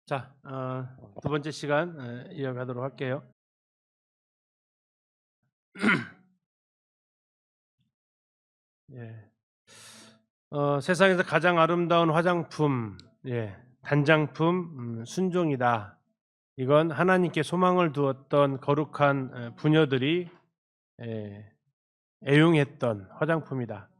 자, 두 번째 시간 이어가도록 할게요. 예. 세상에서 가장 아름다운 화장품, 단장품, 순종이다. 이건 하나님께 소망을 두었던 거룩한 부녀들이 예, 애용했던 화장품이다.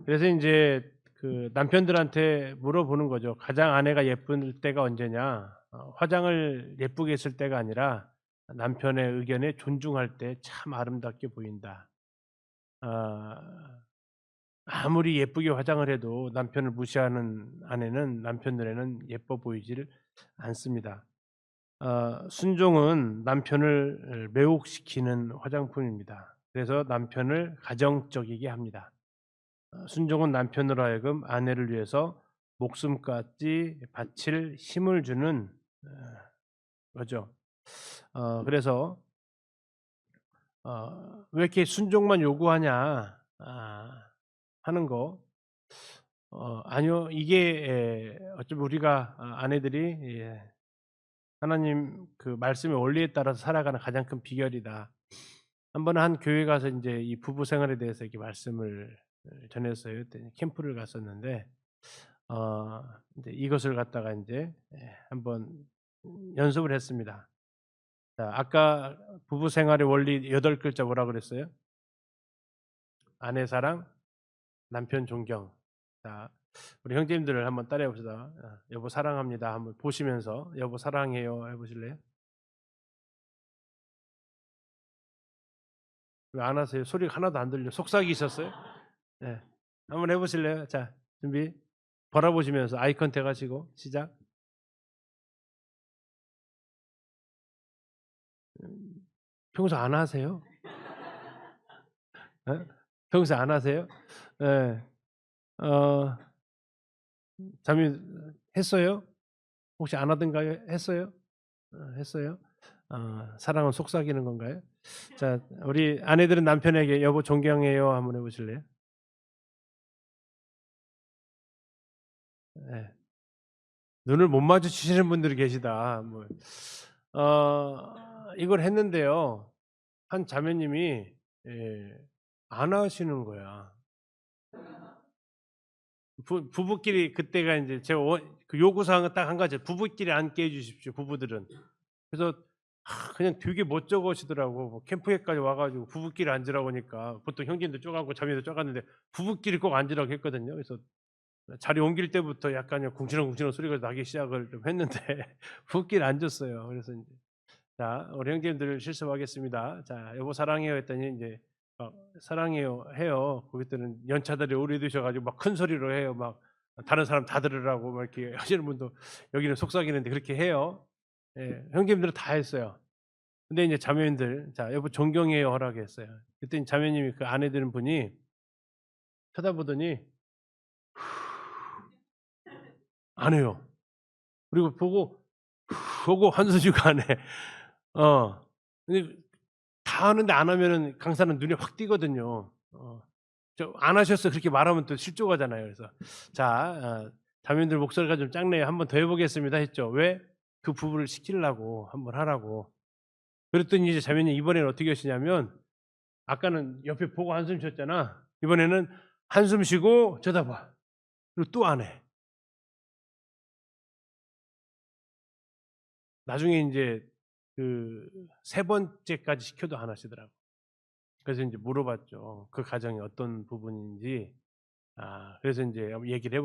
그래서 이제 그 남편들한테 물어보는 거죠. 가장 아내가 예쁠 때가 언제냐? 화장을 예쁘게 했을 때가 아니라 남편의 의견에 존중할 때 참 아름답게 보인다. 아, 아무리 예쁘게 화장을 해도 남편을 무시하는 아내는 남편 눈에는 예뻐 보이질 않습니다. 순종은 남편을 매혹시키는 화장품입니다. 그래서 남편을 가정적이게 합니다. 순종은 남편으로 하여금 아내를 위해서 목숨까지 바칠 힘을 주는 거죠. 그래서 왜 이렇게 순종만 요구하냐 하는 거. 아니요. 이게 어쩌면 우리가 아내들이 하나님 그 말씀의 원리에 따라서 살아가는 가장 큰 비결이다. 한 번은 한 교회 가서 인제 이 부부 생활에 대해서 이렇게 말씀을 전했어요. 그랬더니 캠프를 갔었는데 인제 이것을 갖다가 인제 한번 연습을 했습니다. 자, 아까 부부 생활의 원리 8 글자 뭐라 그랬어요? 아내 사랑, 남편 존경. 자, 우리 형제님들 한번 따라해 봅시다. 여보 사랑합니다. 한번 보시면서 여보 사랑해요 해 보실래요? 왜 안 하세요? 소리가 하나도 안 들려. 속삭이셨어요? 네. 한번 해 보실래요? 자, 준비. 바라보시면서 아이 컨택 하시고 시작. 평소 안 하세요? 예? 평소 안 하세요? 예. 어 잠이 했어요? 혹시 안 하던가요? 했어요? 했어요? 사랑은 속삭이는 건가요? 자, 우리 아내들은 남편에게 "여보 존경해요." 한번 해 보실래요? 예. 눈을 못 마주치시는 분들이 계시다. 뭐 이걸 했는데요. 한 자매님이 예 안 하시는 거야. 부부끼리 그때가 인제 제가 그 요구 사항은 딱 한 가지예요. "부부끼리 앉게 해 주십시오, 부부들은." 그래서 그냥 되게 멋쩍으시더라고. 뭐 캠프에까지 와 가지고 부부끼리 앉으라고 하니까 보통 형제님도 쪼 가고 자매도 쪼 갔는데 부부끼리 꼭 앉으라고 했거든요. 그래서 자리 옮길 때부터 약간 궁시렁궁시렁 소리가 나기 시작을 좀 했는데 부부끼리 앉았어요. 그래서 인제 자, 우리 형제님들 실습하겠습니다. 자, "여보 사랑해요." 했더니 인제 "사랑해요." 해요. 그랬더니 연차들이 오래되셔 가지고 막 큰 소리로 해요. 막 다른 사람 다 들으라고 막 이렇게 하시는 분도 여기는 속삭이는데 그렇게 해요. 예. 형제님들은 다 했어요. 근데 인제 자매님들 "자, 여보 존경해요." 하라고 했어요. 그랬더니 자매님이 그 아내 되는 분이 쳐다보더니 안 해요. 그리고 보고 한숨 쉬고 안 해. 어. 근데 다 하는데 안 하면은 강사는 눈에 확 띄거든요. 저 "안 하셨어요." 그렇게 말하면 또 실족하잖아요. 그래서 "자, 자매님들 목소리가 좀 작네요. 한번 더 해 보겠습니다." 했죠. 왜? 그 부부를 시키려고 한번 하라고. 그랬더니 이제 자매님 이번에는 어떻게 하시냐면 아까는 옆에 보고 한숨 쉬었잖아. 이번에는 한숨 쉬고 쳐다봐. 그리고 또 안 해. 나중에 인제 그 세 번째까지 시켜도 안 하시더라고요. 그래서 인제 물어봤죠. 그 가정이 어떤 부분인지. 그래서 인제 한번 얘기를 해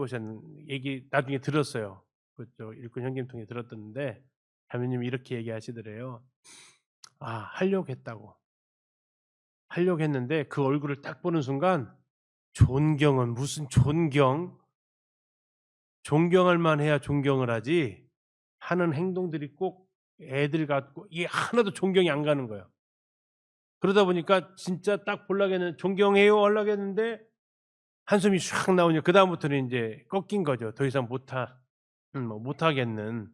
얘기 나중에 들었어요. 그쪽 일꾼 형님 통해 들었는데 자매님이 이렇게 얘기하시더래요. 하려고 했다고. 하려고 했는데 그 얼굴을 딱 보는 순간 존경은 무슨 존경, 존경할 만해야 존경을 하지 하는 행동들이 꼭 애들 같고 이게 하나도 존경이 안 가는 거예요. 그러다 보니까 진짜 딱 보려고 했는 "존경해요." 하려고 했는데 한숨이 샥 나오니까 그다음부터는 인제 꺾인 거죠. 더 이상 못 하겠는.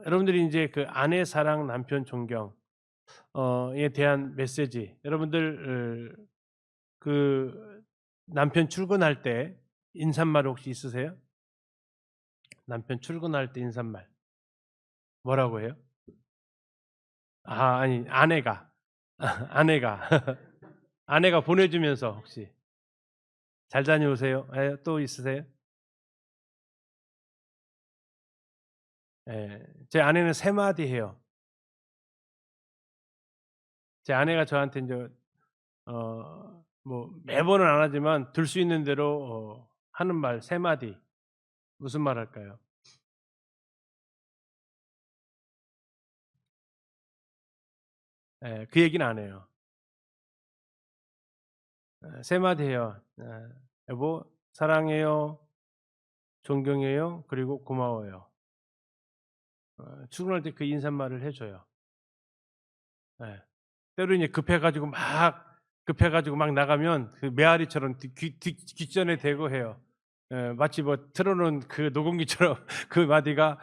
여러분들이 인제 그 아내 사랑, 남편 존경 에 대한 메시지 여러분들 그 남편 출근할 때 인사말 혹시 있으세요? 남편 출근할 때 인사말 뭐라고 해요? 아 아니 아내가. 아내가. 아내가 보내주면서 혹시 "잘 다녀오세요." 예 또 있으세요? 예. 제 아내는 3 마디 해요. 제 아내가 저한테 인제 뭐 매번은 안 하지만 들 수 있는 대로 하는 말 3 마디. 무슨 말 할까요? 예. 그 얘기는 안 해요. 3 마디 해요. "여보 사랑해요. 존경해요. 그리고 고마워요." 출근할 때 그 인사말을 해 줘요. 예. 때로 이제 급해 가지고 막 나가면 그 메아리처럼 뒷전에 대고 해요. 예. 마치 뭐 틀어 놓은 그 녹음기처럼 그 마디가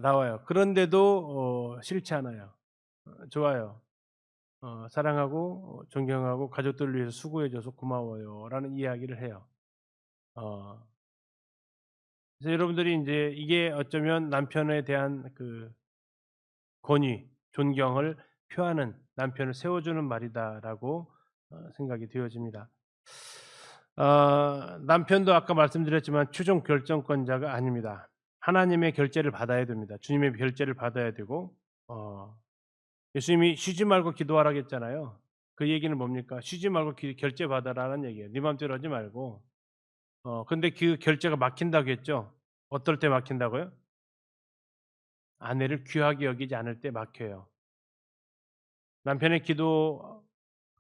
나와요. 그런데도 싫지 않아요. 좋아요. "사랑하고 존경하고 가족들을 위해서 수고해 줘서 고마워요."라는 이야기를 해요. 어 그래서 여러분들이 인제 이게 어쩌면 남편에 대한 그 권위, 존경을 표하는 '남편을 세워주는 말이다.'라고 생각이 되어집니다. 남편도 아까 말씀드렸지만 최종 결정권자가 아닙니다. 하나님의 결재를 받아야 됩니다. 주님의 결재를 받아야 되고 예수님이 쉬지 말고 기도하라고 했잖아요. 그 얘기는 뭡니까? 쉬지 말고 결재 받아라는 얘기예요. 네 맘대로 하지 말고. 근데 그 결재가 막힌다고 했죠. 어떨 때 막힌다고요? 아내를 귀하게 여기지 않을 때 막혀요. 남편의 기도,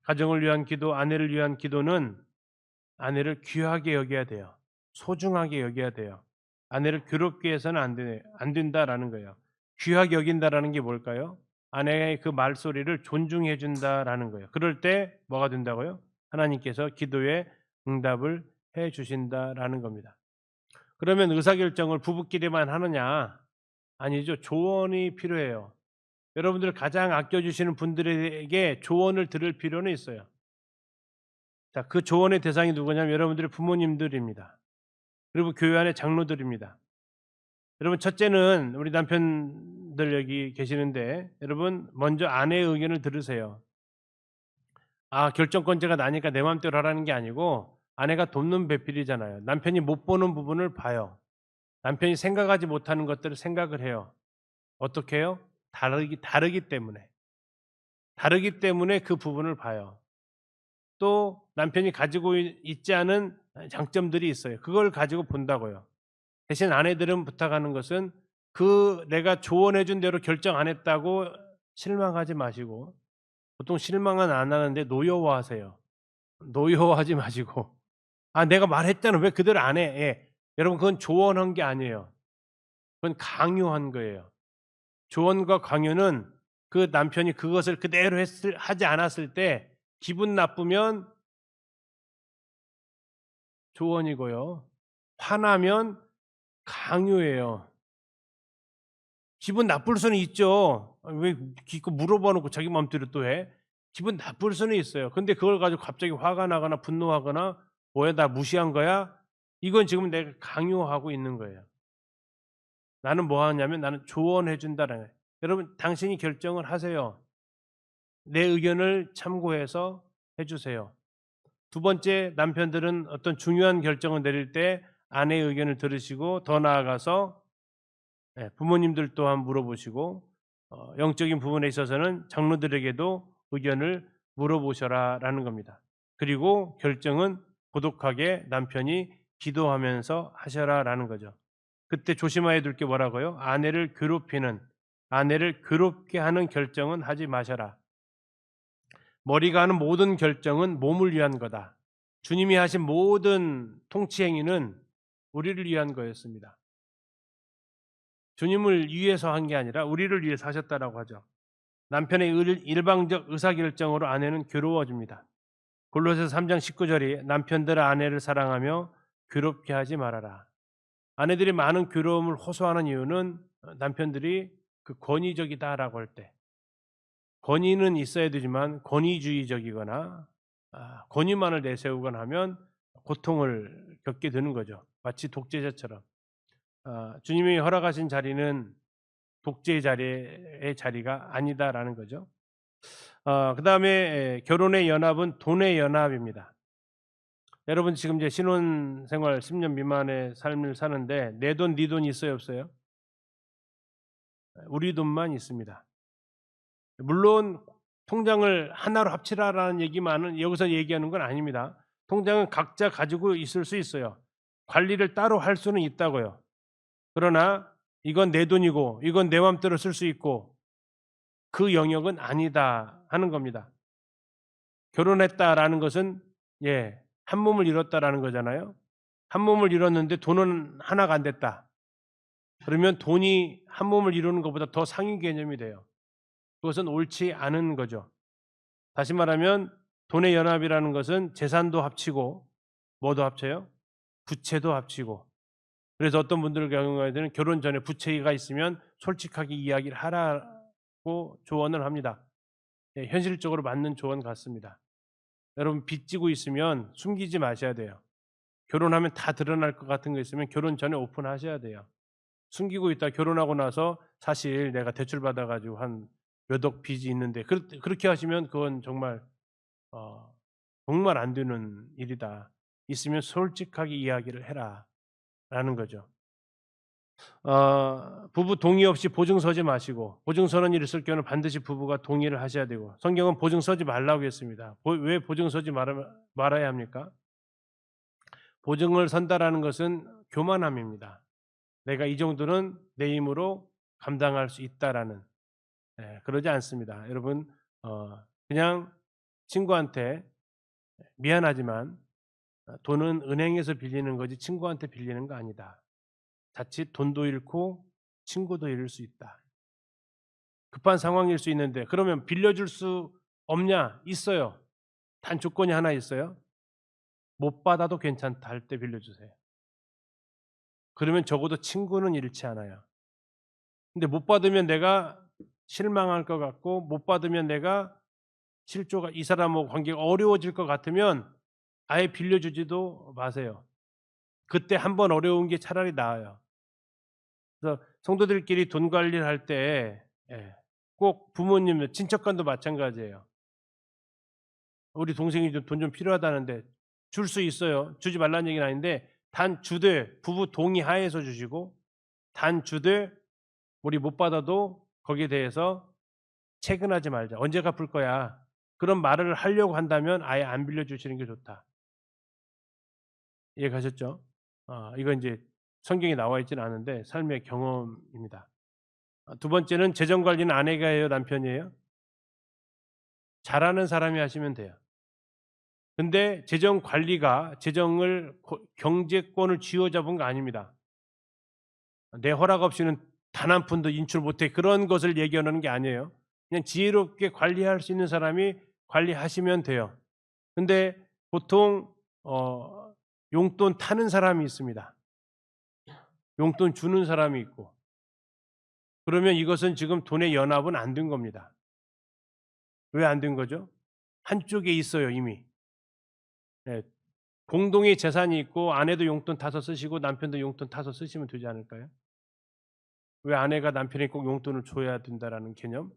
가정을 위한 기도, 아내를 위한 기도는 아내를 귀하게 여겨야 돼요. 소중하게 여겨야 돼요. 아내를 괴롭게 해서는 안 된다라는 거예요. 귀하게 여긴다라는 게 뭘까요? 아내의 그 말소리를 존중해 준다라는 거예요. 그럴 때 뭐가 된다고요? 하나님께서 기도에 응답을 해 주신다라는 겁니다. 그러면 의사결정을 부부끼리만 하느냐? 아니죠. 조언이 필요해요. 여러분들 가장 아껴 주시는 분들에게 조언을 들을 필요는 있어요. 자, 그 조언의 대상이 누구냐면 여러분들의 부모님들입니다. 그리고 교회 안의 장로들입니다. 여러분 첫째는 우리 남편들 여기 계시는데 여러분 먼저 아내의 의견을 들으세요. 결정권자가 나니까 내 맘대로 하라는 게 아니고 아내가 돕는 배필이잖아요. 남편이 못 보는 부분을 봐요. 남편이 생각하지 못하는 것들을 생각을 해요. 어떻게 해요? 다르기 때문에. 다르기 때문에 그 부분을 봐요. 또 남편이 가지고 있지 않은 장점들이 있어요. 그걸 가지고 본다고요. 대신 아내들은 부탁하는 것은 그 내가 조언해 준 대로 결정 안 했다고 실망하지 마시고 보통 실망은 안 하는데 노여워하세요. 노여워하지 마시고 내가 말했잖아. 왜 그대로 안 해?" 예. 여러분 그건 조언한 게 아니에요. 그건 강요한 거예요. 조언과 강요는 그 남편이 그것을 그대로 하지 않았을 때 기분 나쁘면 조언이고요. 화나면 강요예요. 기분 나쁠 수는 있죠. 왜 기껏 물어봐 놓고 자기 맘대로 또 해? 기분 나쁠 수는 있어요. 근데 그걸 가지고 갑자기 화가 나거나 분노하거나 "뭐야 나 무시한 거야?" 이건 지금 내가 강요하고 있는 거예요. 나는 뭐 하냐면 나는 조언해 준다는 거예요. 여러분 당신이 결정을 하세요. 내 의견을 참고해서 해 주세요. 두 번째 남편들은 어떤 중요한 결정을 내릴 때 아내의 의견을 들으시고 더 나아가서 부모님들 또한 물어보시고 영적인 부분에 있어서는 장로들에게도 의견을 물어보셔라라는 겁니다. 그리고 결정은 고독하게 남편이 기도하면서 하셔라라는 거죠. 그때 조심해야 될 게 뭐라고요? 아내를 괴롭게 하는 결정은 하지 마셔라. 머리가 하는 모든 결정은 몸을 위한 거다. 주님이 하신 모든 통치 행위는 우리를 위한 거였습니다. 주님을 위해서 한 게 아니라 우리를 위해서 하셨다라고 하죠. 남편의 일방적 의사결정으로 아내는 괴로워집니다. 골로새서 3장 19절이 남편들아 아내를 사랑하며 괴롭게 하지 말아라. 아내들이 많은 괴로움을 호소하는 이유는 남편들이 그 권위적이다라고 할 때 권위는 있어야 되지만 권위주의적이거나 권위만을 내세우거나 하면 고통을 겪게 되는 거죠. 마치 독재자처럼. 주님이 허락하신 자리는 독재의 자리의 자리가 아니다라는 거죠. 그다음에 결혼의 연합은 돈의 연합입니다. 여러분 지금 이제 신혼생활 10년 미만의 삶을 사는데 내 돈, 네 돈 있어요, 없어요? 우리 돈만 있습니다. 물론 통장을 하나로 합치라라는 얘기만은 여기서 얘기하는 건 아닙니다. 통장은 각자 가지고 있을 수 있어요. 관리를 따로 할 수는 있다고요. 그러나 이건 내 돈이고 이건 내 맘대로 쓸 수 있고 그 영역은 아니다 하는 겁니다. 결혼했다라는 것은 한 몸을 이뤘다라는 거잖아요. 한 몸을 이뤘는데 돈은 하나가 안 됐다. 그러면 돈이 한 몸을 이루는 것보다 더 상위 개념이 돼요. 그것은 옳지 않은 거죠. 다시 말하면 돈의 연합이라는 것은 재산도 합치고 뭐도 합쳐요? 부채도 합치고. 그래서 어떤 분들 경우에는 결혼 전에 부채가 있으면 솔직하게 이야기를 하라고 조언을 합니다. 현실적으로 맞는 조언 같습니다. 여러분 빚 지고 있으면 숨기지 마셔야 돼요. 결혼하면 다 드러날 것 같은 거 있으면 결혼 전에 오픈하셔야 돼요. 숨기고 있다 결혼하고 나서 사실 내가 대출 받아 가지고 한 몇 억 빚이 있는데 그렇게 하시면 그건 정말 정말 안 되는 일이다. 있으면 솔직하게 이야기를 해라라는 거죠. 부부 동의 없이 보증 서지 마시고 보증 서는 일이 있을 경우는 반드시 부부가 동의를 하셔야 되고 성경은 보증 서지 말라고 했습니다. 왜 보증 서지 말아야 합니까? 보증을 선다라는 것은 교만함입니다. 내가 이 정도는 내 힘으로 감당할 수 있다라는 그러지 않습니다. 여러분 그냥 친구한테 미안하지만 돈은 은행에서 빌리는 거지 친구한테 빌리는 거 아니다. 자칫 돈도 잃고 친구도 잃을 수 있다. 급한 상황일 수 있는데 그러면 빌려줄 수 없냐? 있어요. 단 조건이 하나 있어요. 못 받아도 괜찮다 할 때 빌려주세요. 그러면 적어도 친구는 잃지 않아요. 근데 못 받으면 내가 실망할 것 같고 못 받으면 내가 실조가 이 사람하고 관계가 어려워질 것 같으면 아예 빌려주지도 마세요. 그때 한 번 어려운 게 차라리 나아요. 그래서 성도들끼리 돈 관리를 할 때 꼭 부모님, 친척 간도 마찬가지예요. 우리 동생이 돈 좀 필요하다는데 줄 수 있어요. 주지 말라는 얘기는 아닌데 단 주되 부부 동의 하에서 주시고 단 주되 우리 못 받아도 거기에 대해서 채근하지 말자. "언제 갚을 거야." 그런 말을 하려고 한다면 아예 안 빌려 주시는 게 좋다. 이해 가셨죠? 이건 인제 성경에 나와 있지는 않은데 삶의 경험입니다. 두 번째는 재정 관리는 아내가 해요, 남편이 해요? 잘하는 사람이 하시면 돼요. 근데 재정 관리가 재정을 경제권을 쥐어잡은 거 아닙니다. 내 허락 없이는 단 한 푼도 인출 못해 그런 것을 얘기하는 게 아니에요. 그냥 지혜롭게 관리할 수 있는 사람이 관리하시면 돼요. 근데 보통 용돈 타는 사람이 있습니다. 용돈 주는 사람이 있고. 그러면 이것은 지금 돈의 연합은 안 된 겁니다. 왜 안 된 거죠? 한쪽에 있어요, 이미. 예. 공동의 재산이 있고 아내도 용돈 타서 쓰시고 남편도 용돈 타서 쓰시면 되지 않을까요? 왜 아내가 남편에게 꼭 용돈을 줘야 된다라는 개념?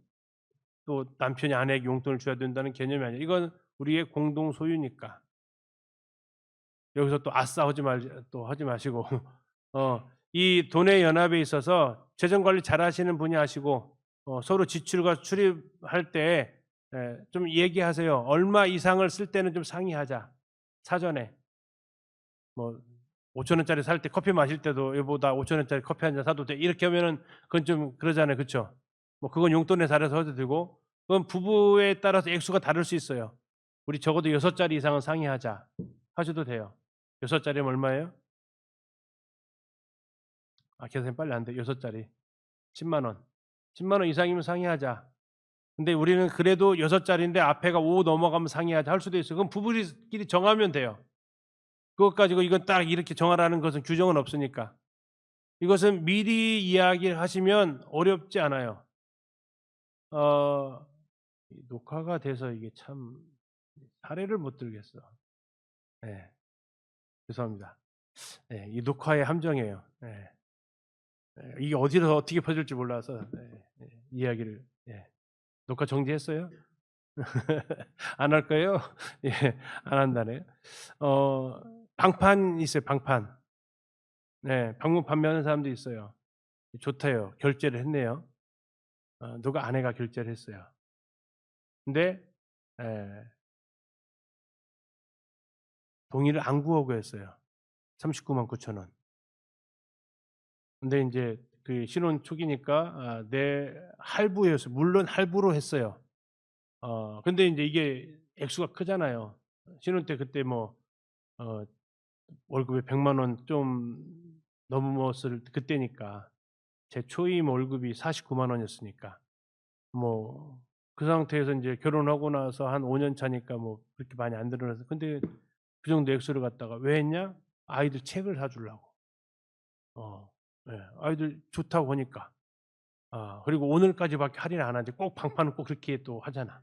또 남편이 아내에게 용돈을 줘야 된다는 개념이 아니라 이건 우리의 공동 소유니까. 여기서 또 아싸 하지 마시고 이 돈의 연합에 있어서 재정 관리 잘하시는 분이 하시고 서로 지출과 출입할 때 좀 얘기하세요. 얼마 이상을 쓸 때는 좀 상의하자. 사전에. 뭐 5천 원짜리 살 때 커피 마실 때도 "여보 나 5천 원짜리 커피 한 잔 사도 돼?" 이렇게 하면은 그건 좀 그러잖아요. 그쵸? 뭐 그건 용돈에 달해서 해도 되고 그건 부부에 따라서 액수가 다를 수 있어요. "우리 적어도 6 자리 이상은 상의하자." 하셔도 돼요. 6 자리면 얼마예요? 계산이 빨리 안 돼. 6 자리. 10만 원. 10만 원 이상이면 상의하자. 근데 우리는 그래도 6 자리인데 앞에가 5 넘어가면 상의하자 할 수도 있어요. 그럼 부부끼리 정하면 돼요. 그것 가지고 이건 딱 이렇게 정하라는 것은 규정은 없으니까. 이것은 미리 이야기를 하시면 어렵지 않아요. 어 이 녹화가 돼서 이게 참 사례를 못 들겠어. 네. 죄송합니다. 이 녹화의 함정이에요. 예. 이게 어디서 어떻게 퍼질지 몰라서 이야기를 녹화 정지했어요? 안 할 거예요? 예. 안 한다네요. 어 방판 있어요, 방판. 네. 방문 판매하는 사람도 있어요. 좋대요. 결제를 했네요. 누가 아내가 결제를 했어요. 근데 예 동의를 안 구하고 했어요. 39만 9천 원. 근데 인제 그 신혼 초기니까 내 할부였어요. 물론 할부로 했어요. 근데 인제 이게 액수가 크잖아요. 신혼 때 그때 뭐 어 월급이 100만 원 좀 넘었을 그때니까 제 초임 월급이 49만 원이었으니까 뭐 그 상태에서 인제 결혼하고 나서 한 5년 차니까 뭐 그렇게 많이 안 늘어나서 근데 그 정도 액수를 갖다가 왜 했냐? 아이들 책을 사 주려고. 어 아이들 좋다고 하니까. 그리고 오늘까지밖에 할인 안 하는데 꼭 방판은 꼭 그렇게 또 하잖아.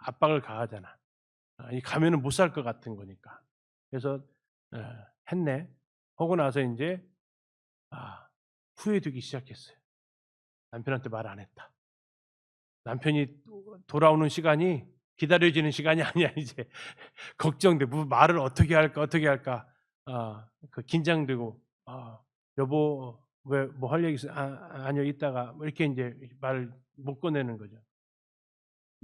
압박을 가하잖아. 이 가면은 못 살 것 같은 거니까. 그래서 예 했네. 하고 나서 인제 후회되기 시작했어요. 남편한테 말 안 했다. 남편이 또 돌아오는 시간이 기다려지는 시간이 아니야 이제. 걱정돼. 뭐 말을 어떻게 할까, 어떻게 할까. 그 긴장되고 "여보 왜 뭐 할 얘기 있어요?" 아니요. 이따가." 뭐 이렇게 인제 말을 못 꺼내는 거죠.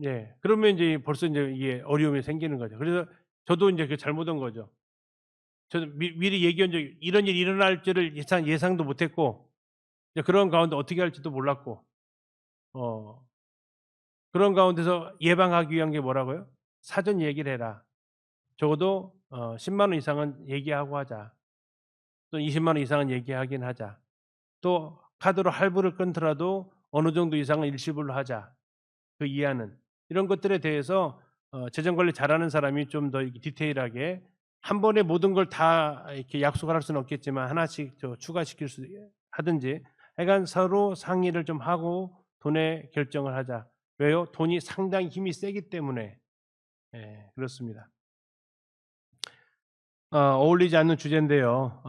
예. 그러면 인제 벌써 인제 이게 어려움이 생기는 거죠. 그래서 저도 인제 그게 잘못한 거죠. 저는 미리 얘기한 적이 이런 일이 일어날 줄을 예상도 못 했고 이제 그런 가운데 어떻게 할지도 몰랐고 어 그런 가운데서 예방하기 위한 게 뭐라고요? "사전 얘기를 해라. 적어도 10만 원 이상은 얘기하고 하자. 또 20만 원 이상은 얘기하긴 하자. 또 카드로 할부를 끊더라도 어느 정도 이상은 일시불로 하자." 그 이하는. 이런 것들에 대해서 재정 관리 잘하는 사람이 좀 더 이렇게 디테일하게 한 번에 모든 걸 다 이렇게 약속을 할 수는 없겠지만 하나씩 추가시킬 수 하든지 하여간 서로 상의를 좀 하고 돈의 결정을 하자. 왜요? 돈이 상당히 힘이 세기 때문에 그렇습니다. 어울리지 않는 주제인데요.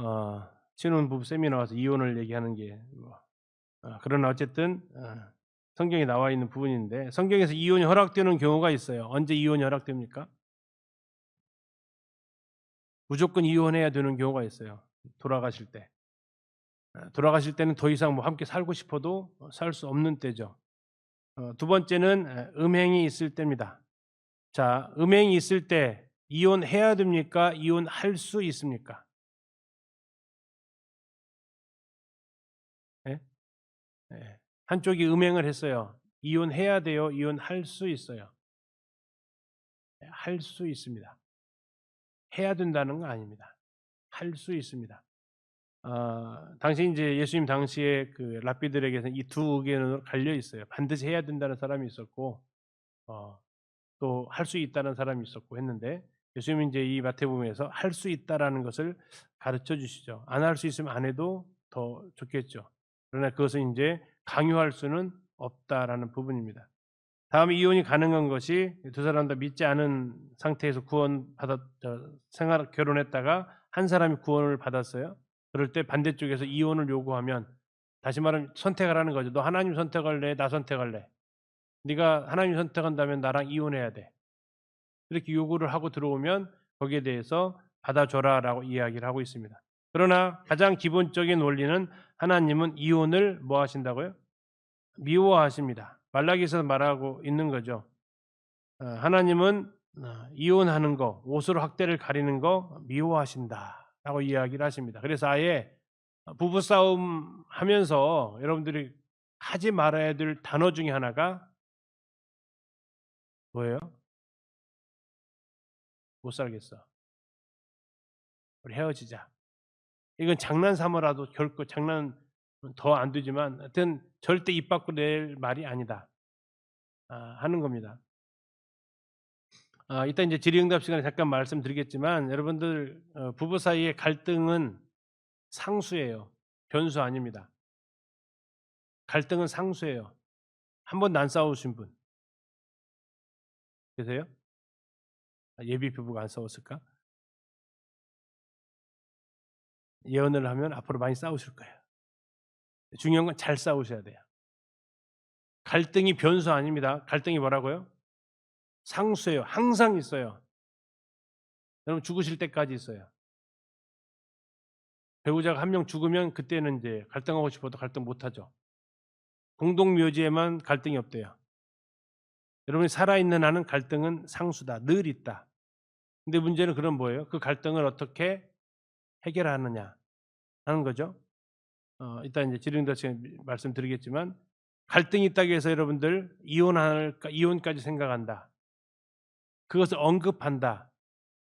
신혼부부 세미나 와서 이혼을 얘기하는 게 뭐 그러나 어쨌든 성경에 나와 있는 부분인데 성경에서 이혼이 허락되는 경우가 있어요. 언제 이혼이 허락됩니까? 무조건 이혼해야 되는 경우가 있어요, 돌아가실 때. 돌아가실 때는 더 이상 뭐 함께 살고 싶어도 살 수 없는 때죠. 두 번째는 음행이 있을 때입니다. 자, 음행이 있을 때 이혼해야 됩니까? 이혼할 수 있습니까? 예? 예. 한쪽이 음행을 했어요. 이혼해야 돼요? 이혼할 수 있어요? 할 수 있습니다. 해야 된다는 건 아닙니다. 할 수 있습니다. 당시 인제 예수님 당시에 그 랍비들에게서는 이 두 의견으로 갈려 있어요. 반드시 해야 된다는 사람이 있었고 어 또 할 수 있다는 사람이 있었고 했는데 예수님은 인제 이 마태복음에서 할 수 있다라는 것을 가르쳐 주시죠. 안 할 수 있으면 안 해도 더 좋겠죠. 그러나 그것을 인제 강요할 수는 없다라는 부분입니다. 다음에 이혼이 가능한 것이 두 사람 다 믿지 않은 상태에서 구원받았 생활 결혼했다가 한 사람이 구원을 받았어요. 그럴 때 반대쪽에서 이혼을 요구하면 다시 말하면 선택을 하는 거죠. "너 하나님 선택할래? 나 선택할래? 네가 하나님 선택한다면 나랑 이혼해야 돼." 이렇게 요구를 하고 들어오면 거기에 대해서 "받아 줘라."라고 이야기를 하고 있습니다. 그러나 가장 기본적인 원리는 하나님은 이혼을 뭐 하신다고요? 미워하십니다. 말라기에서 말하고 있는 거죠. 하나님은 이혼하는 거, 옷으로 학대를 가리는 거 미워하신다라고 이야기를 하십니다. 그래서 아예 부부싸움 하면서 여러분들이 하지 말아야 될 단어 중에 하나가 뭐예요? "못 살겠어. 우리 헤어지자." 이건 장난 삼아라도 결코 장난 더 안 되지만 하여튼 절대 입 밖으로 낼 말이 아니다. 하는 겁니다. 이따 인제 질의응답 시간에 잠깐 말씀드리겠지만 여러분들 부부 사이의 갈등은 상수예요. 변수 아닙니다. 갈등은 상수예요. 한 번도 안 싸우신 분 계세요? 예비 부부가 안 싸웠을까? 예언을 하면 앞으로 많이 싸우실 거예요. 중요한 건 잘 싸우셔야 돼요. 갈등이 변수 아닙니다. 갈등이 뭐라고요? 상수예요. 항상 있어요. 여러분 죽으실 때까지 있어요. 배우자가 한 명 죽으면 그때는 인제 갈등하고 싶어도 갈등 못 하죠. 공동묘지에만 갈등이 없대요. 여러분이 살아있는 한은 갈등은 상수다. 늘 있다. 근데 문제는 그럼 뭐예요? 그 갈등을 어떻게 해결하느냐 하는 거죠. 이따 인제 지령자치가 말씀드리겠지만 갈등이 있다고 해서 여러분들 이혼까지 생각한다. 그것을 언급한다.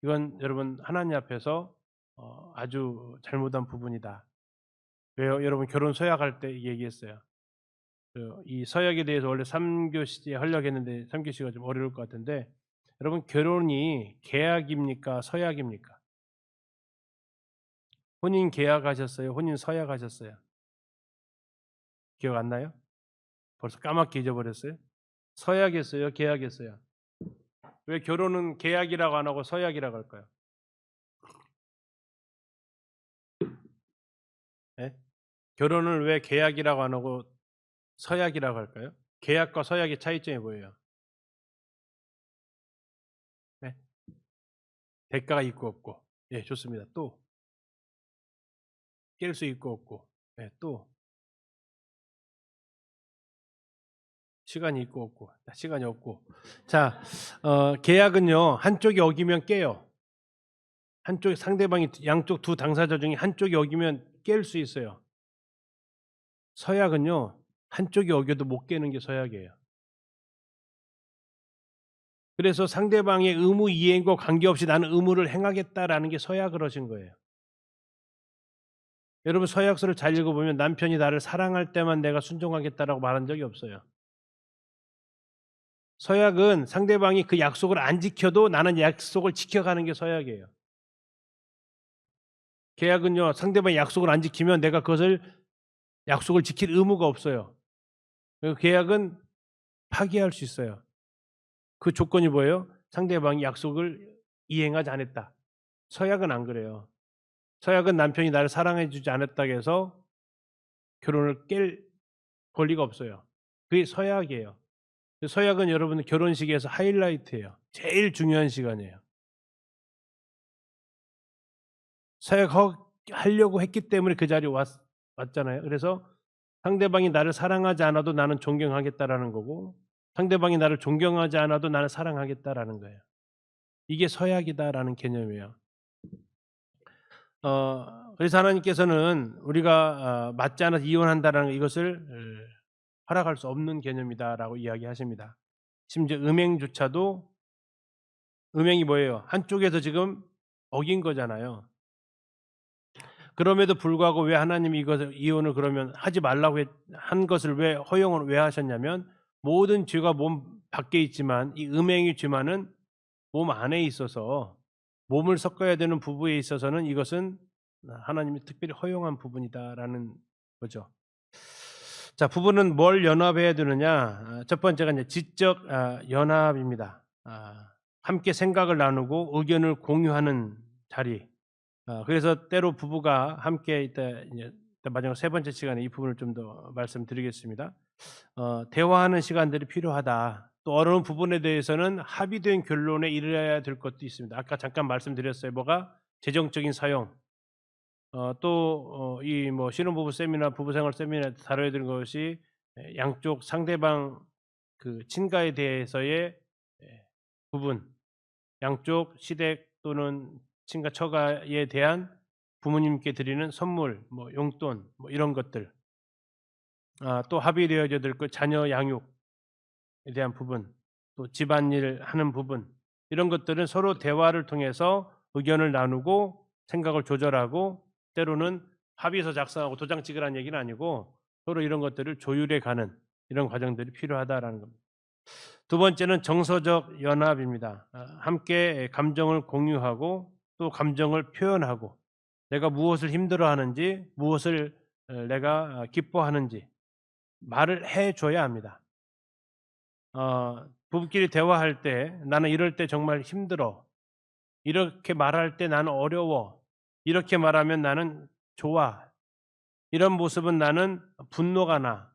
이건 여러분 하나님 앞에서 아주 잘못한 부분이다. 왜요? 여러분 결혼 서약할 때 얘기했어요. 이 서약에 대해서 원래 3교시에 하려고 했는데 3교시가 좀 어려울 것 같은데 여러분 결혼이 계약입니까? 서약입니까? 혼인 계약하셨어요? 혼인 서약하셨어요? 기억 안 나요? 벌써 까맣게 잊어버렸어요? 서약했어요? 계약했어요? 왜 결혼은 계약이라고 안 하고 서약이라고 할까요? 예? 결혼을 왜 계약이라고 안 하고 서약이라고 할까요? 계약과 서약의 차이점이 뭐예요? 네? 대가가 있고 없고. 예, 좋습니다. 또 깰 수 있고 없고. 예, 또 시간이 있고 없고. 시간이 없고. 자, 계약은요. 한쪽이 어기면 깨요. 한쪽 상대방이 양쪽 두 당사자 중에 한쪽이 어기면 깰 수 있어요. 서약은요. 한쪽이 어겨도 못 깨는 게 서약이에요. 그래서 상대방의 의무 이행과 관계없이 나는 의무를 행하겠다라는 게 서약을 하신 거예요. 여러분 서약서를 잘 읽어보면 남편이 나를 사랑할 때만 내가 순종하겠다라고 말한 적이 없어요. 서약은 상대방이 그 약속을 안 지켜도 나는 약속을 지켜가는 게 서약이에요. 계약은요. 상대방이 약속을 안 지키면 내가 그것을 약속을 지킬 의무가 없어요. 계약은 파기할 수 있어요. 그 조건이 뭐예요? 상대방이 약속을 이행하지 않았다. 서약은 안 그래요. 서약은 남편이 나를 사랑해 주지 않았다고 해서 결혼을 깰 권리가 없어요. 그게 서약이에요. 서약은 여러분 결혼식에서 하이라이트예요. 제일 중요한 시간이에요. 서약하려고 했기 때문에 그 자리에 왔잖아요. 그래서 상대방이 나를 사랑하지 않아도 나는 존경하겠다라는 거고 상대방이 나를 존경하지 않아도 나는 사랑하겠다라는 거예요. 이게 서약이다라는 개념이에요. 그래서 하나님께서는 우리가 맞지 않아서 이혼한다라는 이것을 허락할 수 없는 개념이다라고 이야기하십니다. 심지어 음행조차도 음행이 뭐예요? 한쪽에서 지금 어긴 거잖아요. 그럼에도 불구하고 왜 하나님이 이것을 이혼을 그러면 하지 말라고 한 것을 왜 허용을 왜 하셨냐면 모든 죄가 몸 밖에 있지만 이 음행의 죄만은 몸 안에 있어서 몸을 섞어야 되는 부부에 있어서는 이것은 하나님이 특별히 허용한 부분이다라는 거죠. 자, 부부는 뭘 연합해야 되느냐? 첫 번째가 이제 지적 연합입니다. 함께 생각을 나누고 의견을 공유하는 자리. 그래서 때로 부부가 함께 이제 마지막 세 번째 시간에 이 부분을 좀 더 말씀드리겠습니다. 대화하는 시간들이 필요하다. 또 어느 부분에 대해서는 합의된 결론에 이르러야 될 것도 있습니다. 아까 잠깐 말씀드렸어요. 뭐가 재정적인 사용. 또 이 뭐 신혼부부 세미나 부부생활 세미나에 다뤄야 되는 것이 양쪽 상대방 그 친가에 대해서의 부분, 양쪽 시댁 또는 친가 처가에 대한 부모님께 드리는 선물, 뭐 용돈, 뭐 이런 것들. 또 합의되어야 될 것 자녀 양육에 대한 부분, 또 집안일 하는 부분 이런 것들은 서로 대화를 통해서 의견을 나누고 생각을 조절하고 때로는 합의서 작성하고 도장 찍으라는 얘기는 아니고 서로 이런 것들을 조율해 가는 이런 과정들이 필요하다라는 겁니다. 두 번째는 정서적 연합입니다. 함께 감정을 공유하고 또 감정을 표현하고 내가 무엇을 힘들어하는지 무엇을 내가 기뻐하는지 말을 해 줘야 합니다. 부부끼리 대화할 때 "나는 이럴 때 정말 힘들어. 이렇게 말할 때 나는 어려워. 이렇게 말하면 나는 좋아." 이런 모습은 나는 분노가 나.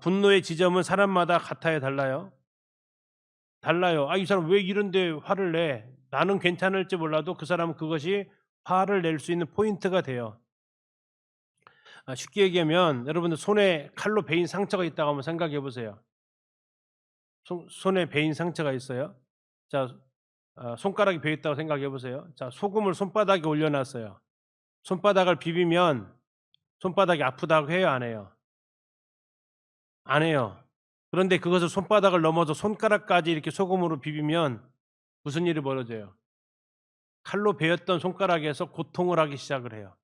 분노의 지점은 사람마다 같아요, 달라요? 달라요. '아 이 사람 왜 이런데 화를 내?' 나는 괜찮을지 몰라도 그 사람은 그것이 화를 낼 수 있는 포인트가 돼요. 쉽게 얘기하면 여러분들 손에 칼로 베인 상처가 있다고 한번 생각해 보세요. 손에 베인 상처가 있어요. 자, 손가락이 베어 있다고 생각해 보세요. 자, 소금을 손바닥에 올려 놨어요. 손바닥을 비비면 손바닥이 아프다고 해요, 안 해요? 안 해요. 그런데 그것을 손바닥을 넘어서 손가락까지 이렇게 소금으로 비비면 무슨 일이 벌어져요? 칼로 베었던 손가락에서 고통을 하기 시작을 해요.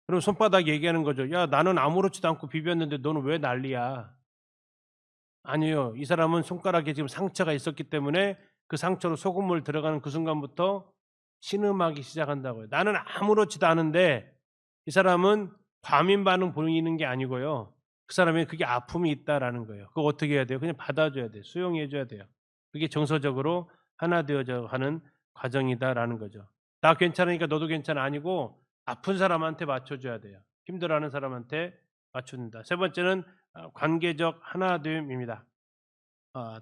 그럼 손바닥이 얘기하는 거죠. "야 나는 아무렇지도 않고 비볐는데 너는 왜 난리야?" 아니에요. 이 사람은 손가락에 지금 상처가 있었기 때문에 그 상처로 소금물 들어가는 그 순간부터 신음하기 시작한다고요. 나는 아무렇지도 않은데 이 사람은 과민 반응 보이는 게 아니고요. 그 사람에게 그게 아픔이 있다라는 거예요. 그거 어떻게 해야 돼요? 그냥 받아줘야 돼요. 수용해 줘야 돼요. 그게 정서적으로 하나 되어져 가는 과정이다라는 거죠. "나 괜찮으니까 너도 괜찮아." 아니고 아픈 사람한테 맞춰 줘야 돼요. 힘들어하는 사람한테 맞춘다. 세 번째는 관계적 하나됨입니다.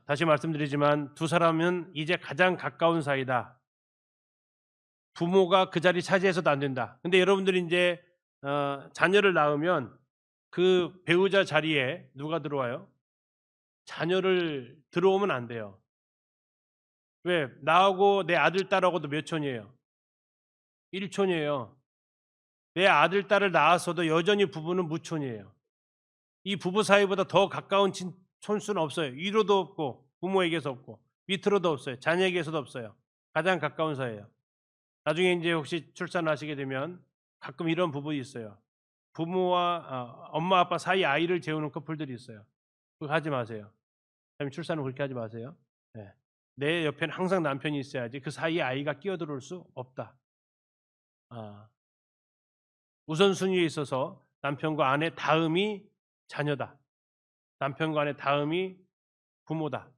다시 말씀드리지만 두 사람은 이제 가장 가까운 사이다. 부모가 그 자리 차지해서도 안 된다. 근데 여러분들이 인제 자녀를 낳으면 그 배우자 자리에 누가 들어와요? 자녀를 들어오면 안 돼요. 왜? 나하고 내 아들, 딸하고도 몇 촌이에요? 1 촌이에요. 내 아들, 딸을 낳았어도 여전히 부부는 무촌이에요. 이 부부 사이보다 더 가까운 촌수는 없어요. 위로도 없고 부모에게서 없고 밑으로도 없어요. 자녀에게서도 없어요. 가장 가까운 사이예요. 나중에 인제 혹시 출산하시게 되면 가끔 이런 부분이 있어요. 부모와 엄마 아빠 사이에 아이를 재우는 커플들이 있어요. 그거 하지 마세요. 그다음에 출산은 그렇게 하지 마세요. 예. 내 옆에는 항상 남편이 있어야지 그 사이에 아이가 끼어들어올 수 없다. 아 우선순위에 있어서 남편과 아내 다음이 자녀다. 남편과 아내 다음이 부모다.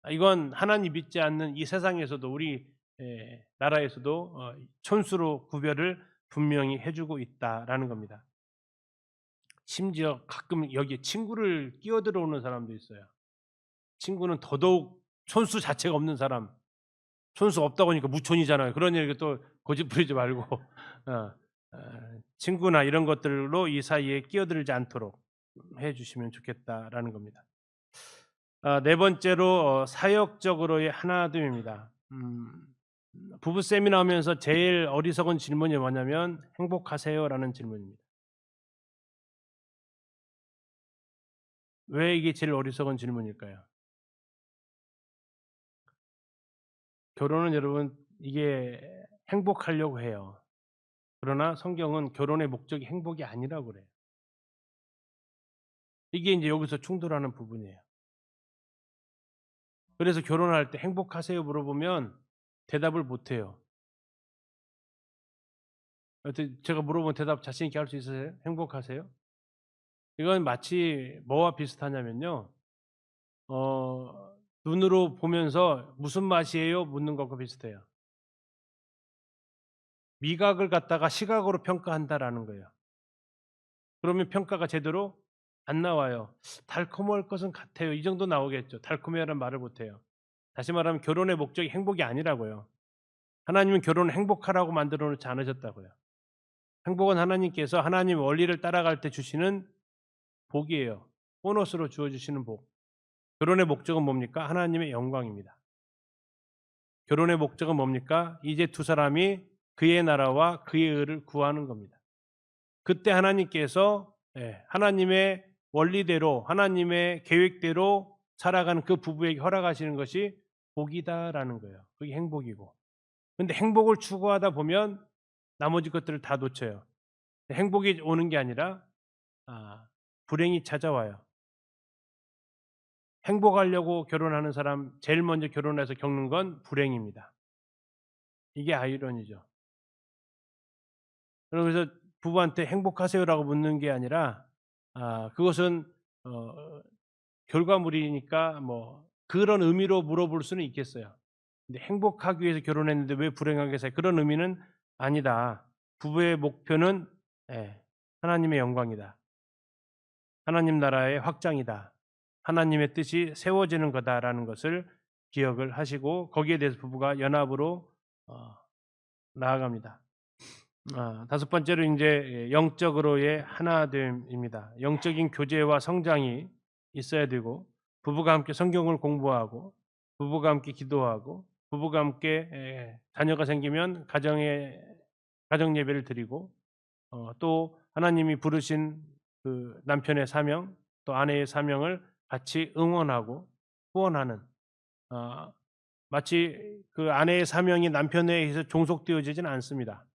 이건 하나님 믿지 않는 이 세상에서도 우리 나라에서도 촌수로 구별을 분명히 해 주고 있다라는 겁니다. 심지어 가끔 여기에 친구를 끼어들어 오는 사람도 있어요. 친구는 더더욱 촌수 자체가 없는 사람. 촌수 없다고 하니까 무촌이잖아요. 그런 얘기 또 고집 부리지 말고 어 친구나 이런 것들로 이 사이에 끼어들지 않도록 해 주시면 좋겠다라는 겁니다. 네 번째로 사역적으로의 하나됨입니다. 부부 세미나 하면서 제일 어리석은 질문이 뭐냐면 "행복하세요?"라는 질문입니다. 왜 이게 제일 어리석은 질문일까요? 결혼은 여러분 이게 행복하려고 해요. 그러나 성경은 결혼의 목적이 행복이 아니라고 그래요. 이게 인제 여기서 충돌하는 부분이에요. 그래서 결혼할 때 "행복하세요?" 물어보면 대답을 못 해요. 하여튼 제가 물어보면 대답 자신 있게 할 수 있으세요? "행복하세요?" 이건 마치 뭐와 비슷하냐면요. 눈으로 보면서 "무슨 맛이에요?" 묻는 것과 비슷해요. 미각을 갖다가 시각으로 평가한다라는 거예요. 그러면 평가가 제대로 안 나와요. "달콤할 것은 같아요." 이 정도 나오겠죠. 달콤해라는 말을 못 해요. 다시 말하면 결혼의 목적이 행복이 아니라고요. 하나님은 결혼을 행복하라고 만들어 놓지 않으셨다고요. 행복은 하나님께서 하나님의 원리를 따라갈 때 주시는 복이에요. 보너스로 주어 주시는 복. 결혼의 목적은 뭡니까? 하나님의 영광입니다. 결혼의 목적은 뭡니까? 이제 두 사람이 그의 나라와 그의 의를 구하는 겁니다. 그때 하나님께서 하나님의 원리대로 하나님의 계획대로 살아가는 그 부부에게 허락하시는 것이 복이다라는 거예요. 그게 행복이고. 근데 행복을 추구하다 보면 나머지 것들을 다 놓쳐요. 행복이 오는 게 아니라 불행이 찾아와요. 행복하려고 결혼하는 사람 제일 먼저 결혼해서 겪는 건 불행입니다. 이게 아이러니죠. 그래서 부부한테 "행복하세요?"라고 묻는 게 아니라 그것은 어 결과물이니까 뭐 그런 의미로 물어볼 수는 있겠어요. 근데 "행복하기 위해서 결혼했는데 왜 불행하게 사요?" 그런 의미는 아니다. 부부의 목표는 예. 하나님의 영광이다. 하나님 나라의 확장이다. 하나님의 뜻이 세워지는 거다라는 것을 기억을 하시고 거기에 대해서 부부가 연합으로 어 나아갑니다. 다섯 번째로 인제 영적으로의 하나됨입니다. 영적인 교제와 성장이 있어야 되고 부부가 함께 성경을 공부하고 부부가 함께 기도하고 부부가 함께 자녀가 생기면 가정 예배를 드리고 또 하나님이 부르신 그 남편의 사명 또 아내의 사명을 같이 응원하고 후원하는 어 마치 그 아내의 사명이 남편에 의해서 종속되어지지는 않습니다.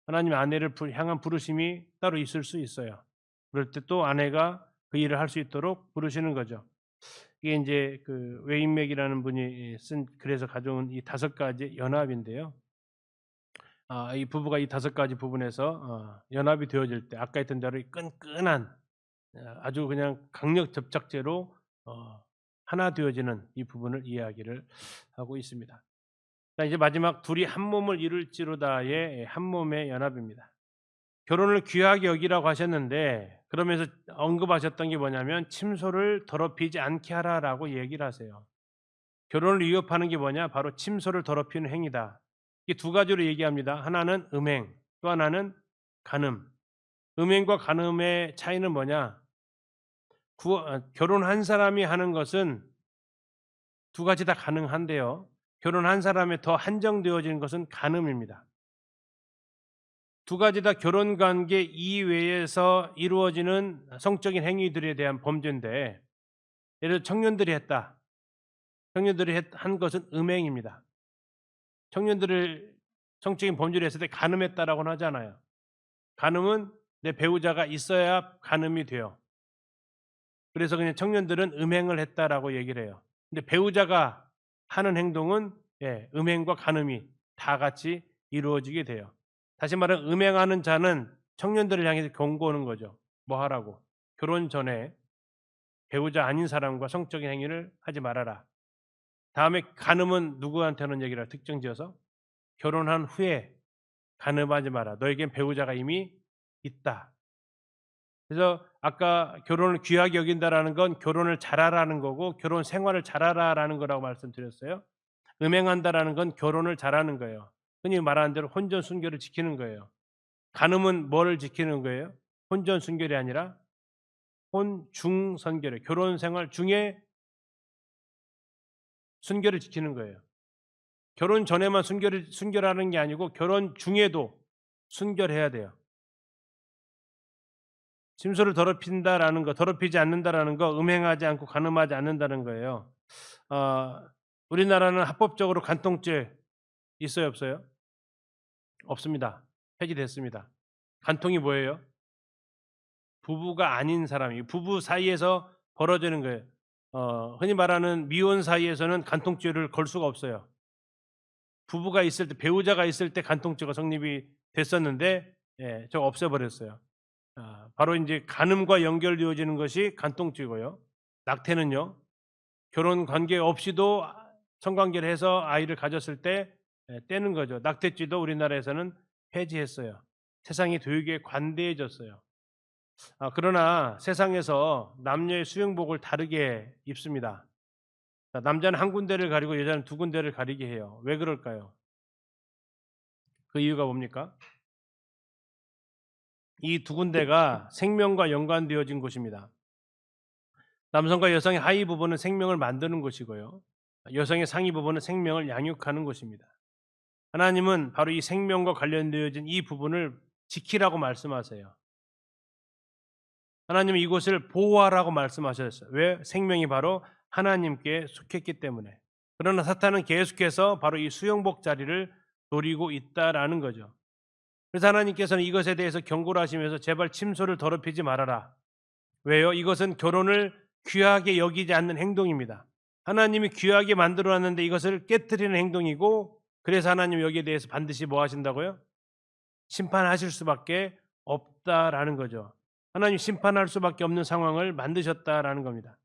하나님 아내를 향한 부르심이 따로 있을 수 있어요. 그럴 때 또 아내가 그 일을 할 수 있도록 부르시는 거죠. 이게 인제 그 웨인맥이라는 분이 쓴 글에서 가져온 이 다섯 가지 연합인데요. 이 부부가 이 다섯 가지 부분에서 연합이 되어질 때 아까 했던 대로 이 끈끈한 아주 그냥 강력 접착제로 하나 되어지는 이 부분을 이야기를 하고 있습니다. 자 이제 마지막 둘이 한 몸을 이룰지로다의 한 몸의 연합입니다. 결혼을 귀하게 여기라고 하셨는데 그러면서 언급하셨던 게 뭐냐면 "침소를 더럽히지 않게 하라."라고 얘기를 하세요. 결혼을 위협하는 게 뭐냐? 바로 침소를 더럽히는 행위다. 이게 두 가지로 얘기합니다. 하나는 음행, 또 하나는 간음. 음행과 간음의 차이는 뭐냐? 결혼한 사람이 하는 것은 두 가지 다 가능한데요. 결혼한 사람에 더 한정되어지는 것은 간음입니다. 두 가지 다 결혼 관계 이외에서 이루어지는 성적인 행위들에 대한 범죄인데 예를 들어 청년들이 했다. 청년들이 한 것은 음행입니다. 청년들을 성적인 범죄를 했을 때 간음했다라고는 하잖아요. 간음은 내 배우자가 있어야 간음이 돼요. 그래서 그냥 청년들은 음행을 했다라고 얘기를 해요. 근데 배우자가 하는 행동은 음행과 간음이 다 같이 이루어지게 돼요. 다시 말하면 음행하는 자는 청년들을 향해서 경고하는 거죠. 뭐 하라고? 결혼 전에 배우자 아닌 사람과 성적인 행위를 하지 말아라. 다음에 간음은 누구한테 하는 얘기라 특정 지어서 결혼한 후에 간음하지 마라. 너에겐 배우자가 이미 있다. 그래서 아까 결혼을 귀하게 여긴다라는 건 결혼을 잘하라는 거고 결혼 생활을 잘하라라는 거라고 말씀드렸어요. 음행한다라는 건 결혼을 잘하는 거예요. 흔히 말하는 대로 혼전 순결을 지키는 거예요. 간음은 뭐를 지키는 거예요? 혼전 순결이 아니라 혼중 선결이에요. 결혼 생활 중에 순결을 지키는 거예요. 결혼 전에만 순결하는 게 아니고 결혼 중에도 순결해야 돼요. 침소를 더럽힌다라는 거, 더럽히지 않는다라는 거, 음행하지 않고 간음하지 않는다는 거예요. 어 우리나라는 합법적으로 간통죄 있어요, 없어요? 없습니다. 폐지됐습니다. 간통이 뭐예요? 부부가 아닌 사람이 부부 사이에서 벌어지는 거예요. 흔히 말하는 미혼 사이에서는 간통죄를 걸 수가 없어요. 부부가 있을 때 배우자가 있을 때 간통죄가 성립이 됐었는데 저거 없애 버렸어요. 바로 인제 간음과 연결되어지는 것이 간통죄고요. 낙태는요. 결혼 관계 없이도 성관계를 해서 아이를 가졌을 때 떼는 거죠. 낙태죄도 우리나라에서는 폐지했어요. 세상이 되게 관대해졌어요. 그러나 세상에서 남녀의 수영복을 다르게 입습니다. 남자는 한 군데를 가리고 여자는 두 군데를 가리게 해요. 왜 그럴까요? 그 이유가 뭡니까? 이 두 군데가 생명과 연관되어진 곳입니다. 남성과 여성의 하위 부분은 생명을 만드는 곳이고요. 여성의 상위 부분은 생명을 양육하는 곳입니다. 하나님은 바로 이 생명과 관련되어진 이 부분을 지키라고 말씀하세요. 하나님은 이곳을 보호하라고 말씀하셨어요. 왜? 생명이 바로 하나님께 속했기 때문에. 그러나 사탄은 계속해서 바로 이 수영복 자리를 노리고 있다라는 거죠. 그래서 하나님께서는 이것에 대해서 경고를 하시면서 제발 침소를 더럽히지 말아라. 왜요? 이것은 결혼을 귀하게 여기지 않는 행동입니다. 하나님이 귀하게 만들어 놨는데 이것을 깨트리는 행동이고 그래서 하나님 여기에 대해서 반드시 뭐 하신다고요? 심판하실 수밖에 없다라는 거죠. 하나님 심판할 수밖에 없는 상황을 만드셨다라는 겁니다.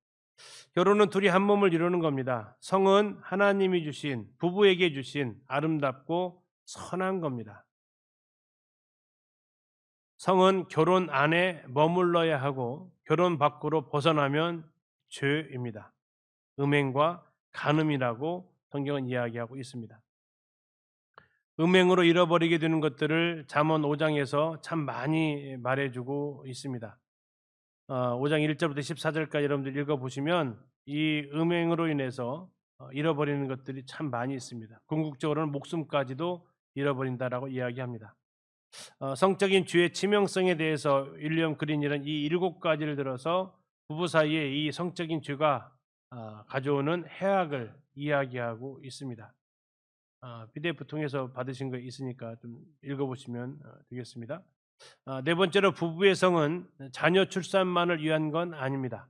결혼은 둘이 한 몸을 이루는 겁니다. 성은 하나님이 주신 부부에게 주신 아름답고 선한 겁니다. 성은 결혼 안에 머물러야 하고 결혼 밖으로 벗어나면 죄입니다. 음행과 간음이라고 성경은 이야기하고 있습니다. 음행으로 잃어버리게 되는 것들을 잠언 5장에서 참 많이 말해주고 있습니다. 5장 1절부터 14절까지 여러분들 읽어보시면 이 음행으로 인해서 잃어버리는 것들이 참 많이 있습니다. 궁극적으로는 목숨까지도 잃어버린다라고 이야기합니다. 성적인 죄의 치명성에 대해서 윌리엄 그린이는 이 7가지를 들어서 부부 사이에 이 성적인 죄가 가져오는 해악을 이야기하고 있습니다. PDF 통해서 받으신 거 있으니까 좀 읽어보시면 되겠습니다. 네 번째로 부부의 성은 자녀 출산만을 위한 건 아닙니다.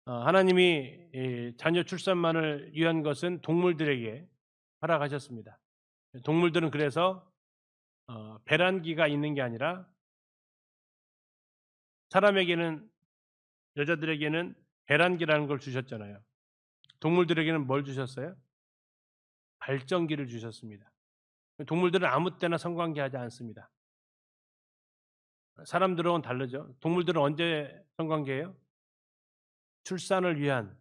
하나님이 자녀 출산만을 위한 것은 동물들에게 허락하셨습니다. 동물들은 그래서 배란기가 있는 게 아니라 사람에게는 여자들에게는 배란기라는 걸 주셨잖아요. 동물들에게는 뭘 주셨어요? 발정기를 주셨습니다. 동물들은 아무 때나 성관계하지 않습니다. 사람들은 다르죠. 동물들은 언제 성관계해요? 출산을 위한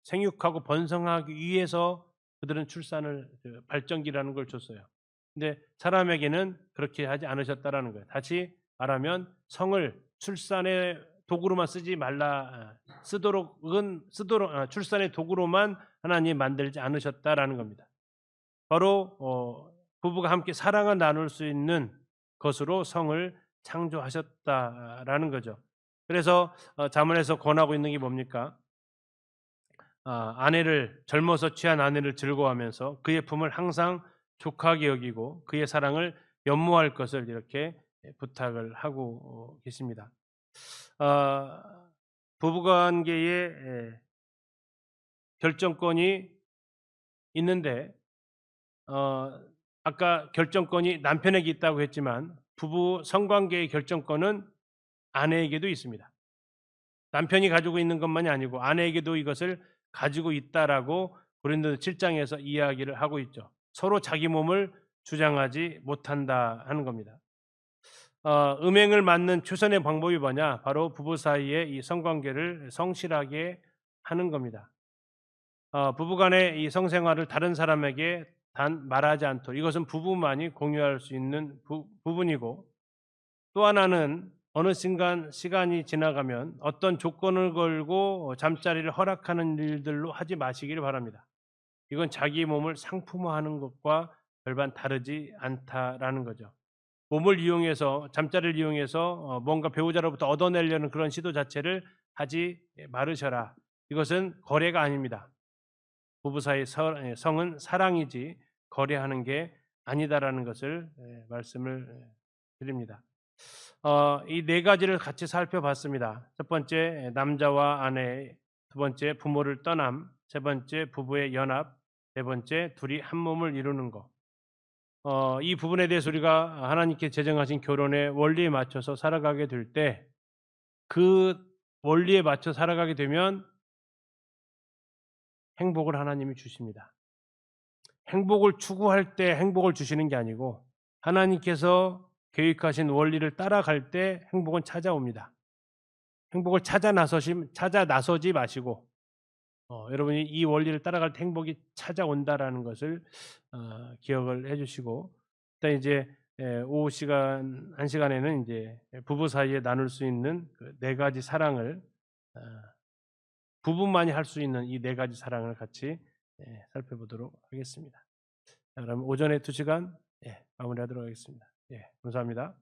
생육하고 번성하기 위해서 그들은 출산을 발정기라는 걸 줬어요. 근데 사람에게는 그렇게 하지 않으셨다라는 거예요. 다시 말하면 성을 출산의 도구로만 쓰지 말라 출산의 도구로만 하나님 만들지 않으셨다라는 겁니다. 바로 부부가 함께 사랑을 나눌 수 있는 것으로 성을 창조하셨다라는 거죠. 그래서 잠언에서 권하고 있는 게 뭡니까? 아내를 젊어서 취한 아내를 즐거워하면서 그의 품을 항상 족하게 여기고 그의 사랑을 연모할 것을 이렇게 부탁을 하고 계십니다. 부부관계에 결정권이 있는데 아까 결정권이 남편에게 있다고 했지만 부부 성관계의 결정권은 아내에게도 있습니다. 남편이 가지고 있는 것만이 아니고 아내에게도 이것을 가지고 있다라고 고린도서 7장에서 이야기를 하고 있죠. 서로 자기 몸을 주장하지 못한다 하는 겁니다. 음행을 막는 최선의 방법이 뭐냐? 바로 부부 사이의 이 성관계를 성실하게 하는 겁니다. 부부간의 이 성생활을 다른 사람에게 단 말하지 않도록 이것은 부부만이 공유할 수 있는 부분이고 또 하나는 어느 순간 시간이 지나가면 어떤 조건을 걸고 잠자리를 허락하는 일들로 하지 마시기를 바랍니다. 이건 자기 몸을 상품화하는 것과 별반 다르지 않다라는 거죠. 몸을 이용해서 잠자리를 이용해서 뭔가 배우자로부터 얻어내려는 그런 시도 자체를 하지 말으셔라. 이것은 거래가 아닙니다. 부부 사이 성은 사랑이지 거래하는 게 아니다라는 것을 말씀을 드립니다. 이 4가지를 같이 살펴봤습니다. 첫 번째 남자와 아내, 두 번째 부모를 떠남, 세 번째 부부의 연합, 네 번째 둘이 한 몸을 이루는 것. 이 부분에 대해서 우리가 하나님께 제정하신 결혼의 원리에 맞춰서 살아가게 될 때 그 원리에 맞춰 살아가게 되면 행복을 하나님이 주십니다. 행복을 추구할 때 행복을 주시는 게 아니고 하나님께서 계획하신 원리를 따라갈 때 행복은 찾아옵니다. 행복을 찾아 나서지 마시고 여러분이 이 원리를 따라갈 때 행복이 찾아온다라는 것을 기억을 해주시고 일단 이제 오후 시간 1시간에는 이제 부부 사이에 나눌 수 있는 그 4가지 사랑을 부부만이 할 수 있는 이 4가지 사랑을 같이 살펴보도록 하겠습니다. 자, 그럼 오전에 2시간 마무리하도록 하겠습니다. 감사합니다.